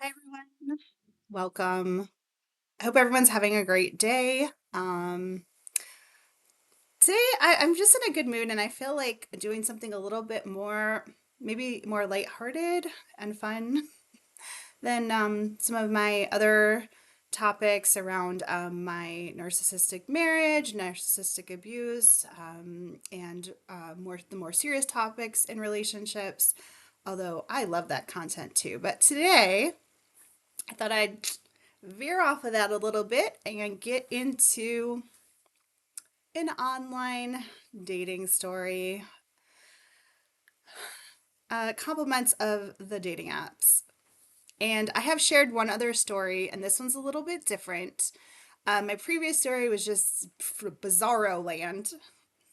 Hi everyone. Welcome. I hope everyone's having a great day. Today I'm just in a good mood and I feel like doing something a little bit more, maybe more lighthearted and fun than some of my other topics around my narcissistic marriage, narcissistic abuse, and the more serious topics in relationships. Although I love that content too. But today I thought I'd veer off of that a little bit and get into an online dating story, compliments of the dating apps. And I have shared one other story, and this one's a little bit different. My previous story was just bizarro land.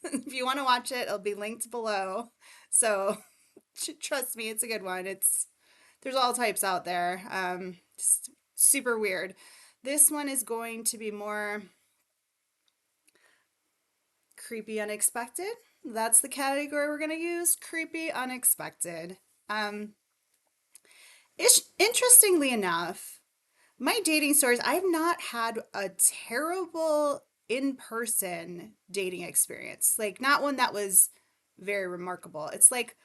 If you want to watch it, it'll be linked below. So trust me, it's a good one. There's all types out there. Just super weird. This one is going to be more creepy unexpected. That's the category we're going to use. Creepy unexpected. Um, Interestingly enough, my dating stories, I've not had a terrible in person dating experience. Like, not one that was very remarkable. It's like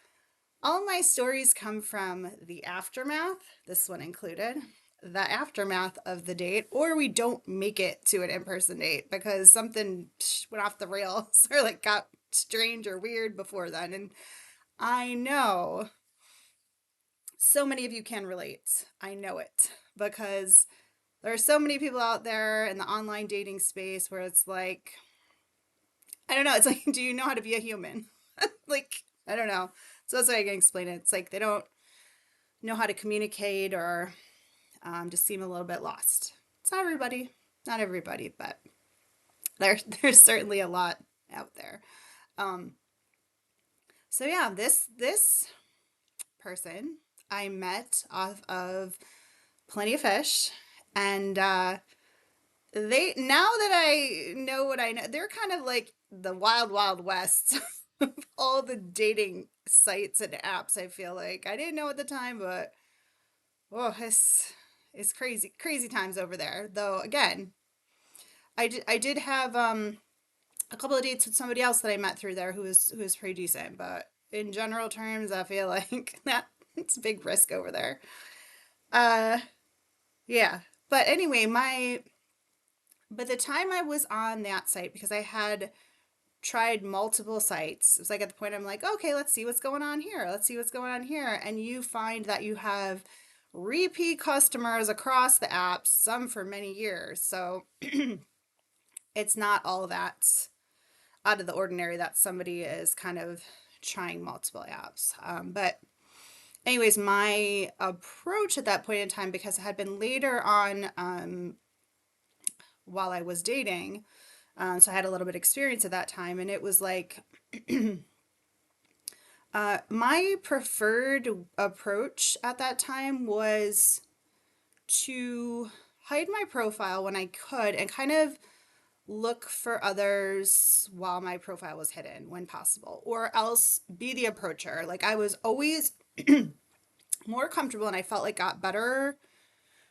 all my stories come from the aftermath, this one included, the aftermath of the date, or we don't make it to an in person date because something went off the rails or like got strange or weird before then. And I know so many of you can relate. I know it because there are so many people out there in the online dating space where it's like, I don't know, it's like, do you know how to be a human? Like, I don't know. So that's way I can explain it. It's like they don't know how to communicate or just seem a little bit lost. It's not everybody, but there's certainly a lot out there. Um, so yeah, this person I met off of Plenty of Fish, and they now that I know what I know, they're kind of like the wild wild west of all the dating sites and apps. I feel like I didn't know at the time, but oh, it's crazy times over there. Though again, I did have a couple of dates with somebody else that I met through there who was pretty decent, but in general terms, I feel like that it's a big risk over there. Uh, yeah. But anyway, my by the time I was on that site, because I had tried multiple sites, it was like at the point I'm like, okay, let's see what's going on here. Let's see what's going on here. And you find that you have repeat customers across the apps, some for many years. So it's not all that out of the ordinary that somebody is kind of trying multiple apps. But anyways, my approach at that point in time, because it had been later on while I was dating, so I had a little bit of experience at that time, and it was like my preferred approach at that time was to hide my profile when I could and kind of look for others while my profile was hidden when possible, or else be the approacher. Like I was always more comfortable and I felt like got better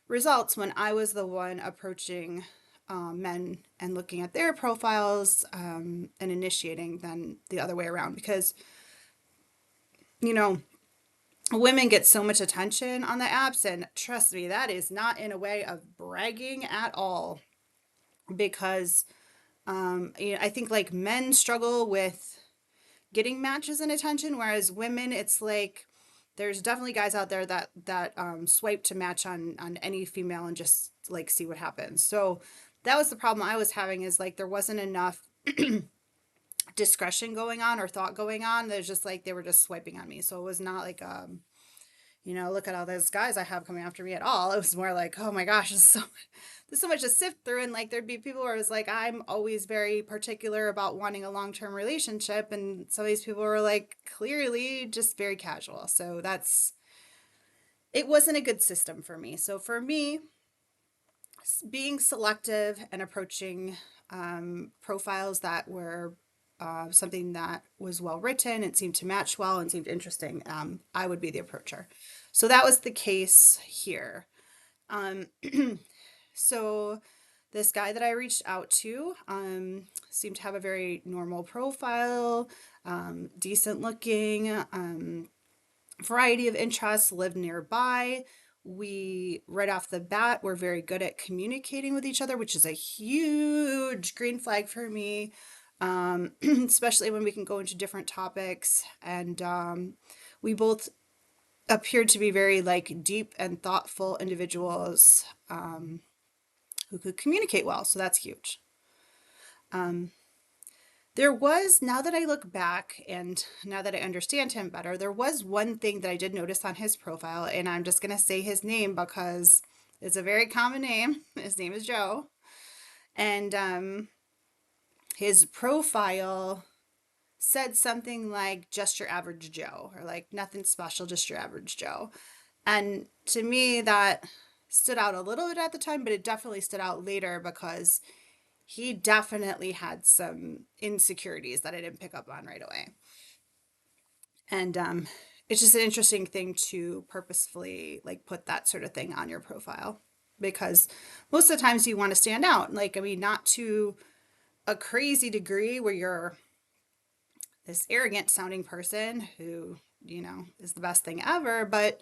results when I was the one approaching men and looking at their profiles and initiating than the other way around because, you know, women get so much attention on the apps, and trust me, that is not in a way of bragging at all because I think like men struggle with getting matches and attention, whereas women, it's like there's definitely guys out there that swipe to match on any female and just like see what happens. So that was the problem I was having is like there wasn't enough discretion going on or thought going on. There's just like they were just swiping on me. So it was not like look at all those guys I have coming after me at all. It was more like, oh my gosh, there's so much to sift through. And like, there'd be people where it was like, I'm always very particular about wanting a long-term relationship. And some of these people were like, clearly just very casual. So it wasn't a good system for me. So for me, being selective and approaching profiles that were something that was well written and seemed to match well and seemed interesting, I would be the approacher. So that was the case here. Um, so this guy that I reached out to seemed to have a very normal profile, decent looking, variety of interests, lived nearby. We, right off the bat, were very good at communicating with each other, which is a huge green flag for me, especially when we can go into different topics. And we both appeared to be very like deep and thoughtful individuals who could communicate well. So that's huge. Um, There was, now that I look back and now that I understand him better, there was one thing that I did notice on his profile, and I'm just going to say his name because it's a very common name. His name is Joe. And his profile said something like just your average Joe, or like nothing special, just your average Joe. And to me, that stood out a little bit at the time, but it definitely stood out later because he definitely had some insecurities that I didn't pick up on right away. And it's just an interesting thing to purposefully like put that sort of thing on your profile because most of the times you want to stand out. Like, I mean, not to a crazy degree where you're this arrogant sounding person who, is the best thing ever, but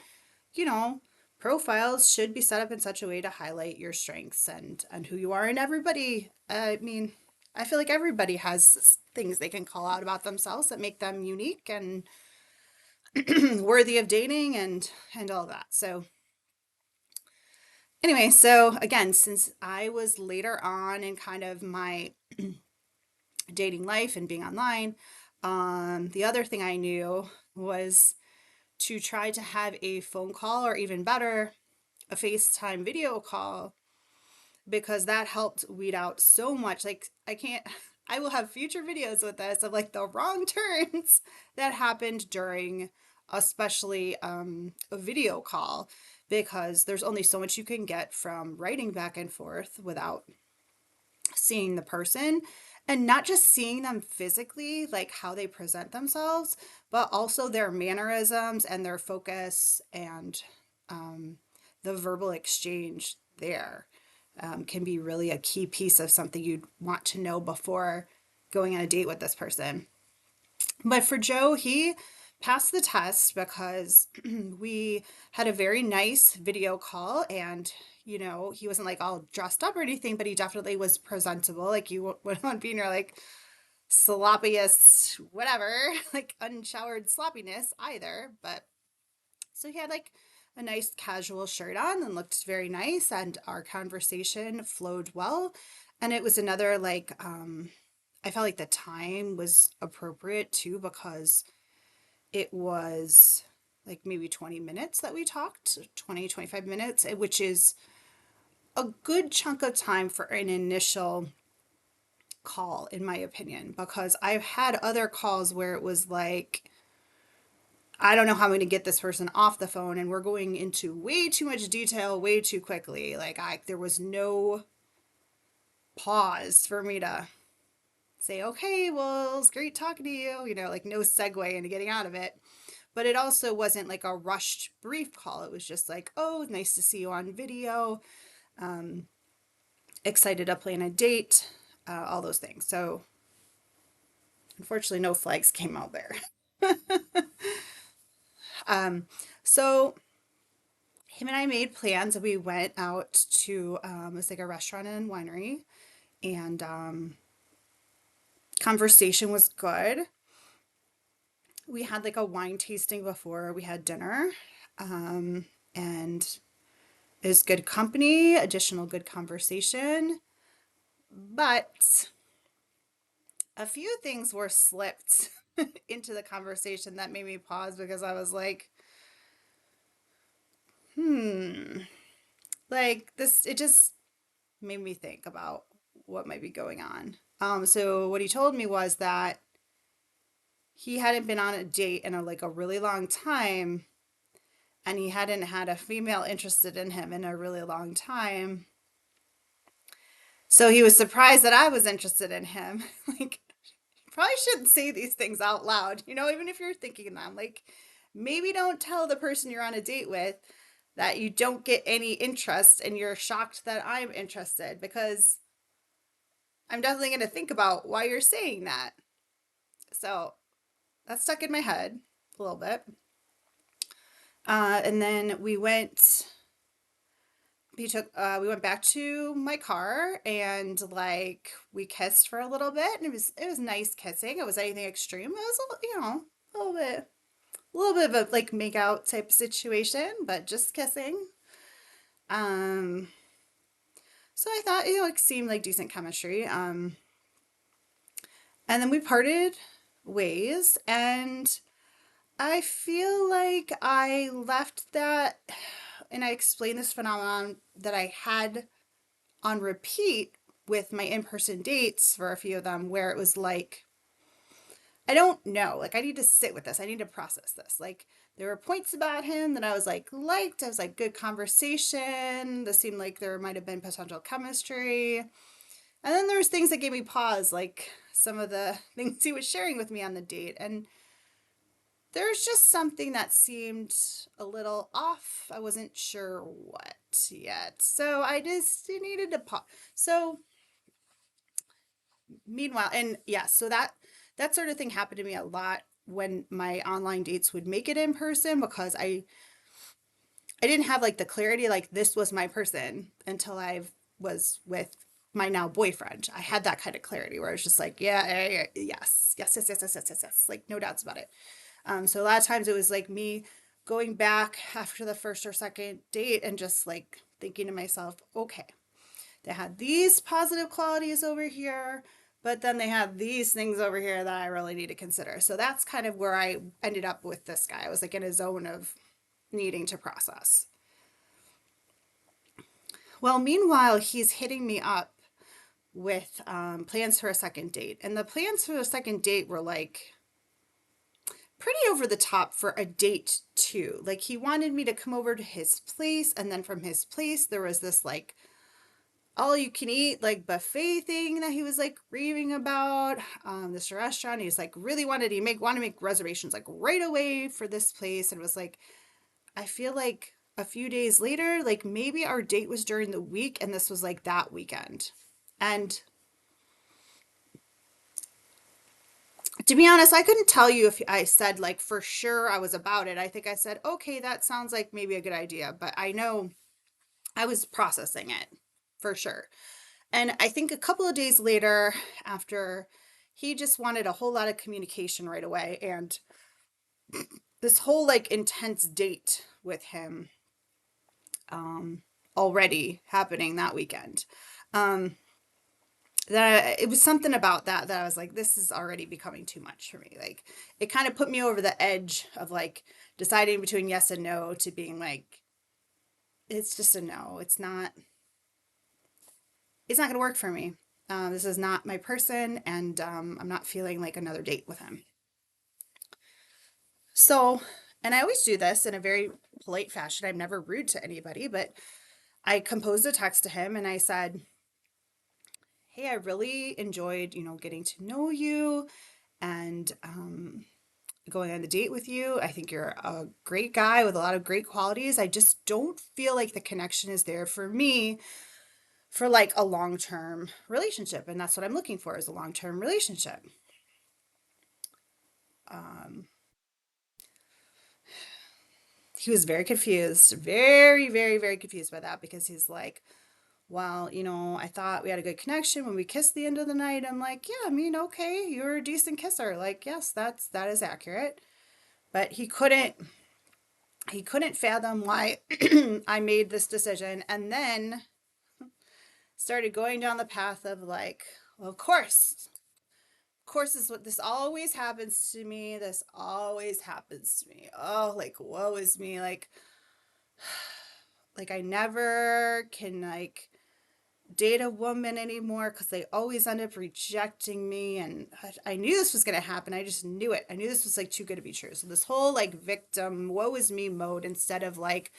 you know, profiles should be set up in such a way to highlight your strengths and who you are. And everybody, I mean, I feel like everybody has things they can call out about themselves that make them unique and worthy of dating and all that. So anyway, so again, since I was later on in kind of my dating life and being online, the other thing I knew was to try to have a phone call or even better, a FaceTime video call because that helped weed out so much. Like, I can't, I will have future videos with this of like the wrong turns that happened during, especially a video call, because there's only so much you can get from writing back and forth without seeing the person and not just seeing them physically, like how they present themselves, but also their mannerisms and their focus and um, the verbal exchange there can be really a key piece of something you'd want to know before going on a date with this person. But for Joe, he passed the test because we had a very nice video call and he wasn't like all dressed up or anything, but he definitely was presentable. Like you wouldn't want to be in your like sloppiest, whatever, like unshowered sloppiness either. But so he had like a nice casual shirt on and looked very nice, and our conversation flowed well. And it was another like, I felt like the time was appropriate too because it was like maybe 20 minutes that we talked, 20, 25 minutes, which is a good chunk of time for an initial call, in my opinion, because I've had other calls where it was like, I don't know how I'm going to get this person off the phone, and we're going into way too much detail way too quickly. Like, there was no pause for me to say, okay, well, it's great talking to you, like no segue into getting out of it. But it also wasn't like a rushed brief call. It was just like, oh, nice to see you on video. Um, Excited to plan a date, all those things. So unfortunately, no flags came out there. um, so him and I made plans. We went out to it was like a restaurant and winery, and conversation was good. We had like a wine tasting before we had dinner, and it was good company, additional good conversation, but a few things were slipped into the conversation that made me pause because I was hmm, like this, it just made me think about what might be going on. So what he told me was that he hadn't been on a date in a really long time, and he hadn't had a female interested in him in a really long time. So he was surprised that I was interested in him. Like, probably shouldn't say these things out loud, even if you're thinking them. Like, maybe don't tell the person you're on a date with, that you don't get any interest and you're shocked that I'm interested because I'm definitely going to think about why you're saying that. So that stuck in my head a little bit. And then we went back to my car and like we kissed for a little bit and it was nice kissing. It was anything extreme. It was a little bit of a like make out type situation, but just kissing. Um so I thought it seemed like decent chemistry. And then we parted ways and I feel like I left that and I explained this phenomenon that I had on repeat with my in-person dates for a few of them where it was like I don't know, like I need to sit with this. I need to process this. Like there were points about him that I was like liked. I was like good conversation. This seemed like there might have been potential chemistry. And then there was things that gave me pause, like some of the things he was sharing with me on the date. And there's just something that seemed a little off. I wasn't sure what yet. So I just needed to pause. So meanwhile, and yeah, so that sort of thing happened to me a lot when my online dates would make it in person because I didn't have like the clarity like this was my person until I was with my now boyfriend. I had that kind of clarity where I was just like, yeah, yeah, yeah, yes, yes, yes, yes, yes, yes, yes, yes, like no doubts about it. So a lot of times it was like me going back after the first or second date and just like thinking to myself, okay, they had these positive qualities over here, but then they had these things over here that I really need to consider. So that's kind of where I ended up with this guy. I was like in a zone of needing to process. Well, meanwhile, he's hitting me up with plans for a second date. And the plans for a second date were like pretty over the top for a date, too. Like, he wanted me to come over to his place. And then from his place, there was this like all you can eat like buffet thing that he was like raving about. This restaurant, he's like really want to make reservations like right away for this place, and it was like I feel like a few days later, like maybe our date was during the week, and this was like that weekend. And to be honest, I couldn't tell you if I said like for sure I was about it. I think I said okay, that sounds like maybe a good idea, but I know I was processing it for sure. And I think a couple of days later, after he just wanted a whole lot of communication right away, and this whole like intense date with him already happening that weekend. Um, that it was something about that I was like, this is already becoming too much for me. Like it kind of put me over the edge of like deciding between yes and no to being like, it's just a no. It's not going to work for me. This is not my person, and I'm not feeling like another date with him. So, and I always do this in a very polite fashion. I'm never rude to anybody, but I composed a text to him and I said, hey, I really enjoyed, getting to know you and going on the date with you. I think you're a great guy with a lot of great qualities. I just don't feel like the connection is there for me for like a long-term relationship. And that's what I'm looking for is a long-term relationship. Um, he was very confused, very, very, very confused by that because he's like, well, I thought we had a good connection when we kissed the end of the night. I'm like, yeah, I mean, okay, you're a decent kisser. Like, yes, that is accurate. But he couldn't fathom why I made this decision and then started going down the path of like, well, of course, this is what this always happens to me. This always happens to me. Oh, like woe is me. Like I never can like date a woman anymore because they always end up rejecting me. And I knew this was going to happen. I just knew it. I knew this was like too good to be true. So this whole like victim, woe is me mode instead of like,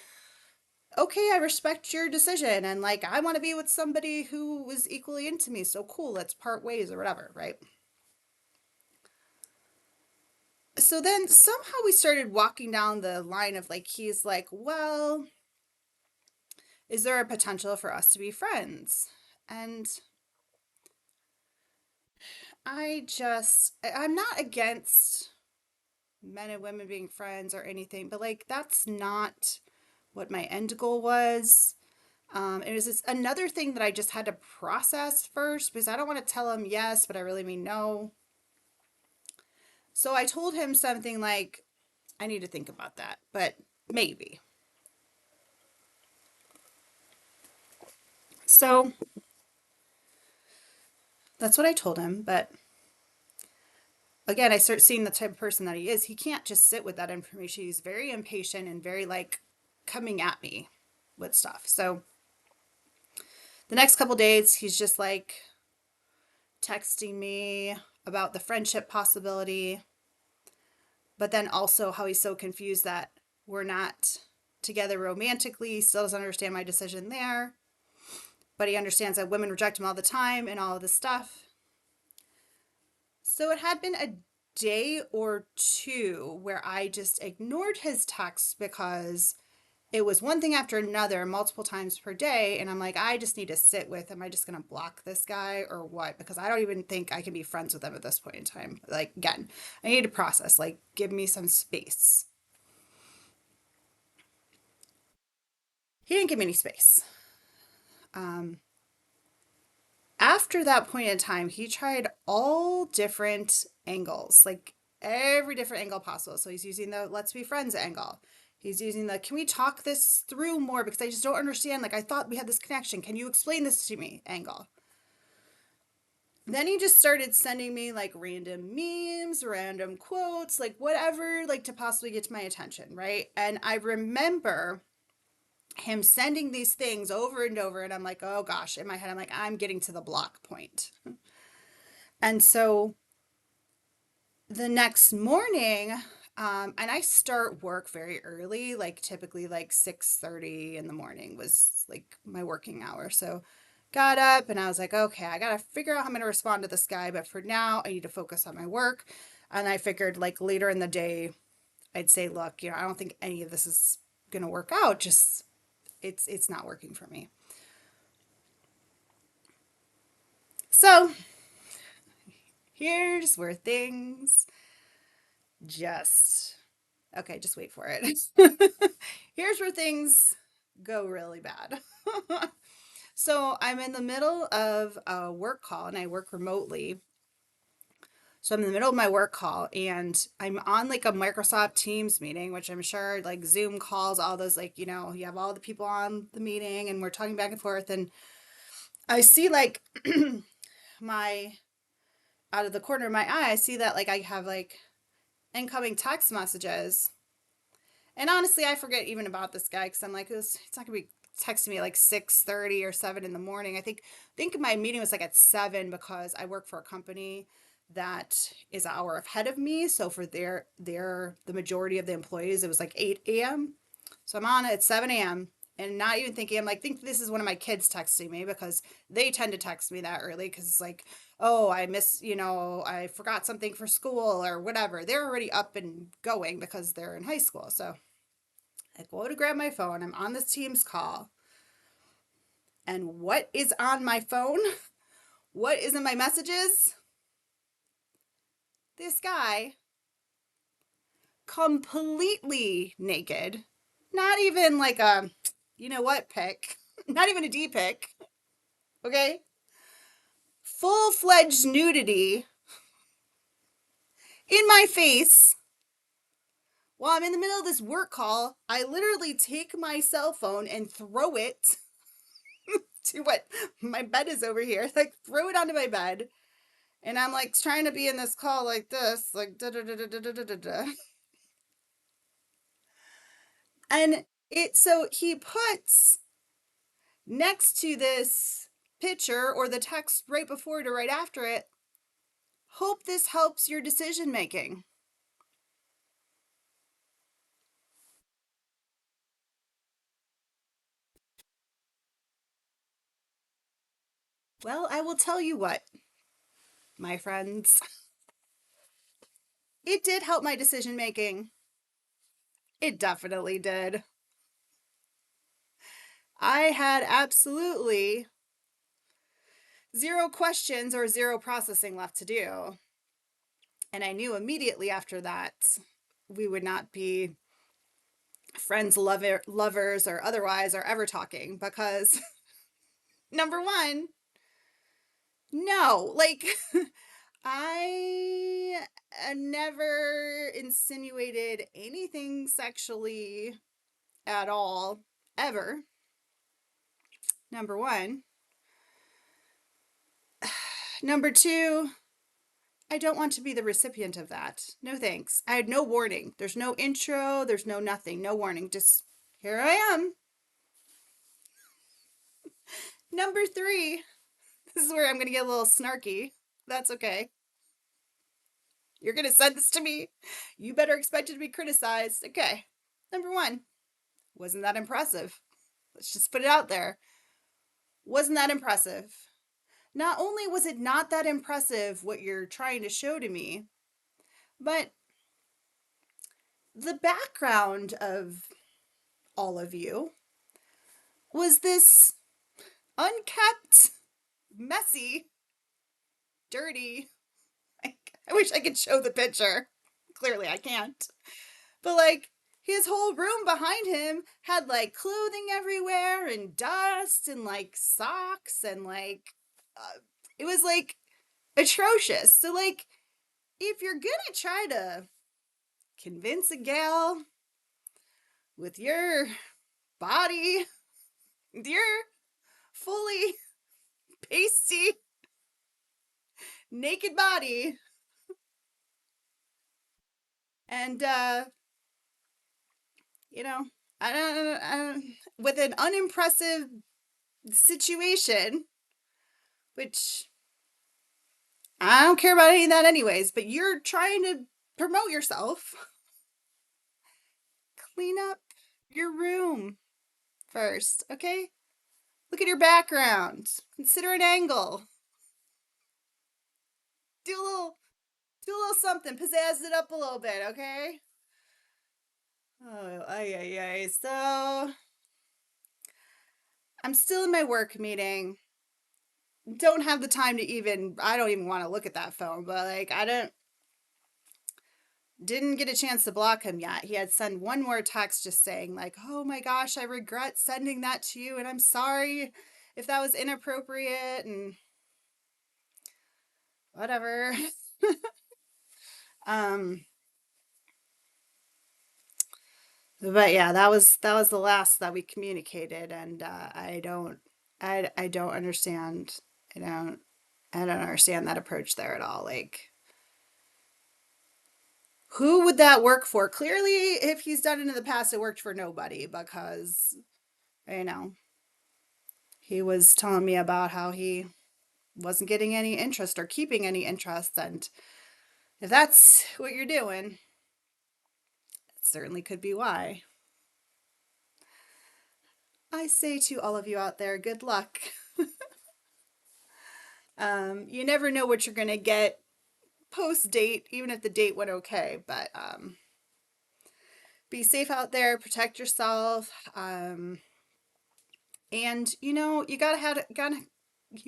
okay, I respect your decision. And like, I want to be with somebody who was equally into me. So cool. Let's part ways or whatever. Right. So then somehow we started walking down the line of like, he's like, well, Is there a potential for us to be friends? And I'm not against men and women being friends or anything, but like that's not what my end goal was. It was just another thing that I just had to process first because I don't want to tell him yes, but I really mean no. So I told him something like, I need to think about that, but maybe. So that's what I told him. But again, I start seeing the type of person that he is. He can't just sit with that information. He's very impatient and very like coming at me with stuff. So the next couple days, he's just like texting me about the friendship possibility, but then also how he's so confused that we're not together romantically. He still doesn't understand my decision there, but he understands that women reject him all the time and all of this stuff. So it had been a day or two where I just ignored his texts because it was one thing after another multiple times per day. And I'm like, I just need to sit with, am I just going to block this guy or what? Because I don't even think I can be friends with him at this point in time. Like, again, I need to process, like, give me some space. He didn't give me any space. Um, After that point in time, he tried all different angles, like every different angle possible. So he's using the let's be friends angle. He's using the can we talk this through more because I just don't understand. Like I thought we had this connection. Can you explain this to me angle? Then he just started sending me like random memes, random quotes, like whatever, like to possibly get to my attention, right? And I remember him sending these things over and over, and I'm like, oh gosh, in my head, I'm like, I'm getting to the block point. And so the next morning, and I start work very early, like typically like 6:30 in the morning was like my working hour. So got up and I was like, okay, I gotta figure out how I'm gonna respond to this guy, but for now I need to focus on my work. And I figured like later in the day, I'd say, look, I don't think any of this is gonna work out. Just it's not working for me. So here's where things just okay, just wait for it. Here's where things go really bad. So I'm in the middle of a work call and I work remotely. So I'm in the middle of my work call and I'm on like a Microsoft Teams meeting, which I'm sure like Zoom calls, all those like, you have all the people on the meeting and we're talking back and forth. And I see like my out of the corner of my eye, I see that like I have like incoming text messages. And honestly, I forget even about this guy because I'm like, it's not gonna be texting me like 6:30 or 7 in the morning. I think my meeting was like at 7 because I work for a company that is an hour ahead of me. So for their the majority of the employees, it was like 8 a.m. So I'm on at 7 a.m. and not even thinking, I'm like, think this is one of my kids texting me because they tend to text me that early because it's like, oh, I forgot something for school or whatever. They're already up and going because they're in high school. So I go to grab my phone. I'm on this Teams call. And what is on my phone? What is in my messages? This guy, completely naked. Not even like a, you know what, pic. Not even a D pic. Okay? Full fledged nudity in my face while I'm in the middle of this work call. I literally take my cell phone and throw it to what my bed is over here. Like, throw it onto my bed. And I'm like trying to be in this call like this, like da da da da da da da da. And so he puts next to this picture or the text right before it or right after it, hope this helps your decision making. Well, I will tell you what, my friends, it did help my decision making. It definitely did. I had absolutely zero questions or zero processing left to do. And I knew immediately after that we would not be friends, lovers, or otherwise, or ever talking because number one, no, like, I never insinuated anything sexually at all, ever. Number one. Number two, I don't want to be the recipient of that. No thanks. I had no warning. There's no intro, there's no nothing, no warning. Just here I am. Number three, this is where I'm going to get a little snarky. That's okay. You're going to send this to me. You better expect it to be criticized. Okay. Number one, wasn't that impressive? Let's just put it out there. Wasn't that impressive? Not only was it not that impressive what you're trying to show to me, but the background of all of you was this unkept, messy, dirty. I wish I could show the picture. Clearly, I can't. But like, his whole room behind him had like clothing everywhere and dust and like socks and like, it was like atrocious. So, like, if you're gonna try to convince a gal with your body, with your fully pasty, naked body, and you know, with an unimpressive situation, which I don't care about any of that anyways, but you're trying to promote yourself. Clean up your room first, okay? Look at your background. Consider an angle. Do a little something. Pizzazz it up a little bit, okay? Oh, ay, ay, ay. So I'm still in my work meeting. Don't have the time to even, I don't even want to look at that phone, but like, didn't get a chance to block him yet. He had sent one more text just saying, like, oh my gosh, I regret sending that to you, and I'm sorry if that was inappropriate, and whatever. um, but yeah, that was the last that we communicated, and I don't understand. I don't I don't understand that approach there at all. Like, who would that work for? Clearly, if he's done it in the past, it worked for nobody because, you know, he was telling me about how he wasn't getting any interest or keeping any interest. And if that's what you're doing, it certainly could be why. I say to all of you out there, good luck. You never know what you're going to get post date, even if the date went okay. But be safe out there, protect yourself. And you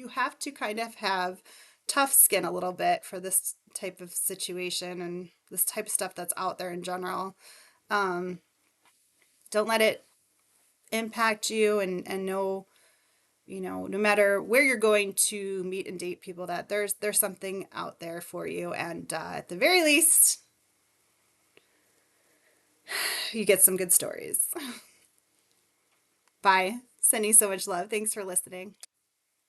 have to kind of have tough skin a little bit for this type of situation and this type of stuff that's out there in general. Um, don't let it impact you, and know, no matter where you're going to meet and date people, that there's something out there for you, and at the very least, you get some good stories. Bye. Sending so much love. Thanks for listening.